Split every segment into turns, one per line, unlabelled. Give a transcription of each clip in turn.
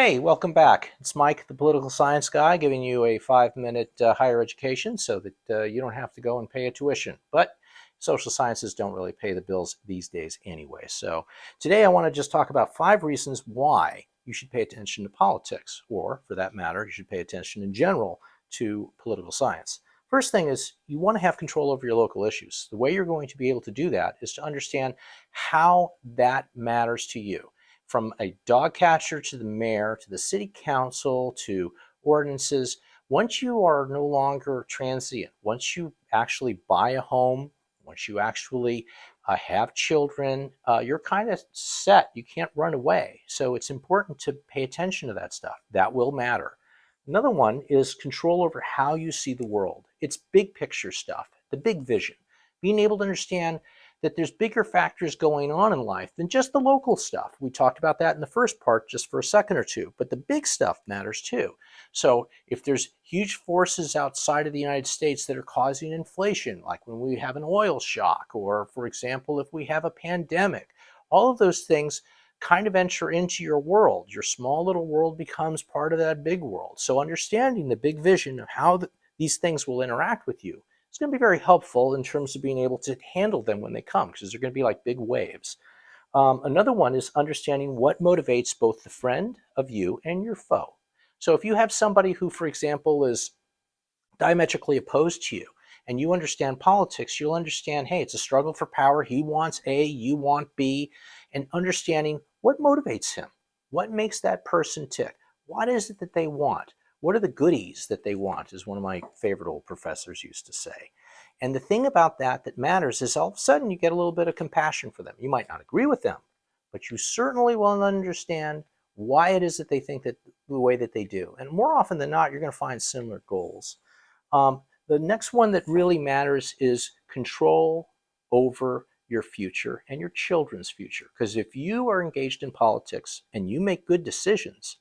Hey, welcome back. It's Mike, the political science guy, giving you a 5-minute higher education so that you don't have to go and pay a tuition. But social sciences don't really pay the bills these days anyway. So today I want to just talk about 5 reasons why you should pay attention to politics, or for that matter, you should pay attention in general to political science. First thing is you want to have control over your local issues. The way you're going to be able to do that is to understand how that matters to you, from a dog catcher to the mayor to the city council to ordinances. Once you are no longer transient, once you actually buy a home, once you actually have children, you're kind of set. You can't run away. So it's important to pay attention to that stuff. That will matter. Another one is control over how you see the world. It's big picture stuff, the big vision. Being able to understand that there's bigger factors going on in life than just the local stuff. We talked about that in the first part just for a second or two, but the big stuff matters too. So if there's huge forces outside of the United States that are causing inflation, like when we have an oil shock, or for example, if we have a pandemic, all of those things kind of enter into your world. Your small little world becomes part of that big world. So understanding the big vision of how these things will interact with you, it's going to be very helpful in terms of being able to handle them when they come, because they're going to be like big waves. Another one is understanding what motivates both the friend of you and your foe. So if you have somebody who, for example, is diametrically opposed to you, and you understand politics, you'll understand, hey, it's a struggle for power. He wants A, you want B, and understanding what motivates him. What makes that person tick? What is it that they want? What are the goodies that they want, as one of my favorite old professors used to say. And the thing about that matters is all of a sudden you get a little bit of compassion for them. You might not agree with them, but you certainly will understand why it is that they think that the way that they do. And more often than not, you're going to find similar goals. The next one that really matters is control over your future and your children's future. Because if you are engaged in politics and you make good decisions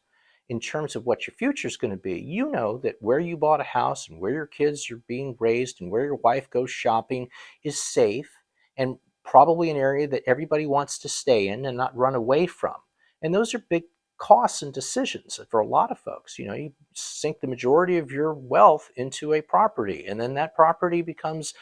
in terms of what your future is going to be, you know that where you bought a house and where your kids are being raised and where your wife goes shopping is safe, and probably an area that everybody wants to stay in and not run away from. And those are big costs and decisions for a lot of folks. You sink the majority of your wealth into a property, and then that property becomes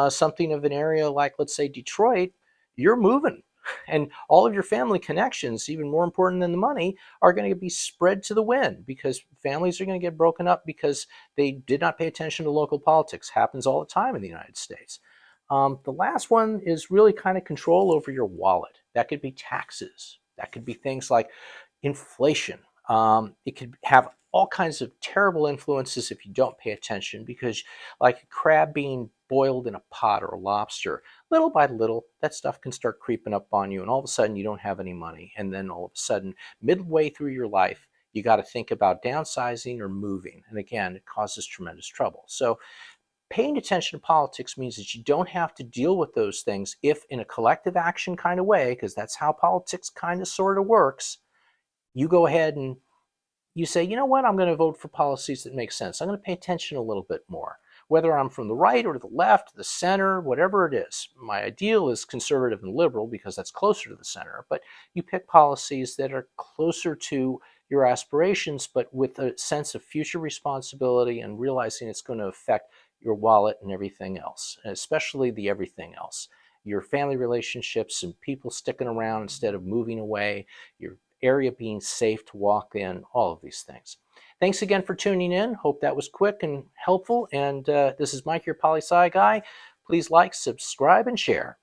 something of an area like, let's say, Detroit. You're moving, and all of your family connections, even more important than the money, are going to be spread to the wind, because families are going to get broken up because they did not pay attention to local politics. Happens all the time in the United States. The last one is really kind of control over your wallet. That could be taxes. That could be things like inflation. It could have all kinds of terrible influences if you don't pay attention, because like a crab being boiled in a pot, or a lobster, little by little, that stuff can start creeping up on you, and all of a sudden you don't have any money. And then all of a sudden, midway through your life, you got to think about downsizing or moving. And again, it causes tremendous trouble. So paying attention to politics means that you don't have to deal with those things if, in a collective action kind of way, because that's how politics kind of sort of works, you go ahead and you say, you know what, I'm going to vote for policies that make sense. I'm going to pay attention a little bit more, whether I'm from the right or the left, the center, whatever it is. My ideal is conservative and liberal because that's closer to the center, but you pick policies that are closer to your aspirations, but with a sense of future responsibility and realizing it's going to affect your wallet and everything else, and especially the everything else. Your family relationships and people sticking around instead of moving away, your area being safe to walk in, all of these things. Thanks again for tuning in. Hope that was quick and helpful. And this is Mike, your poli-sci guy. Please like, subscribe, and share.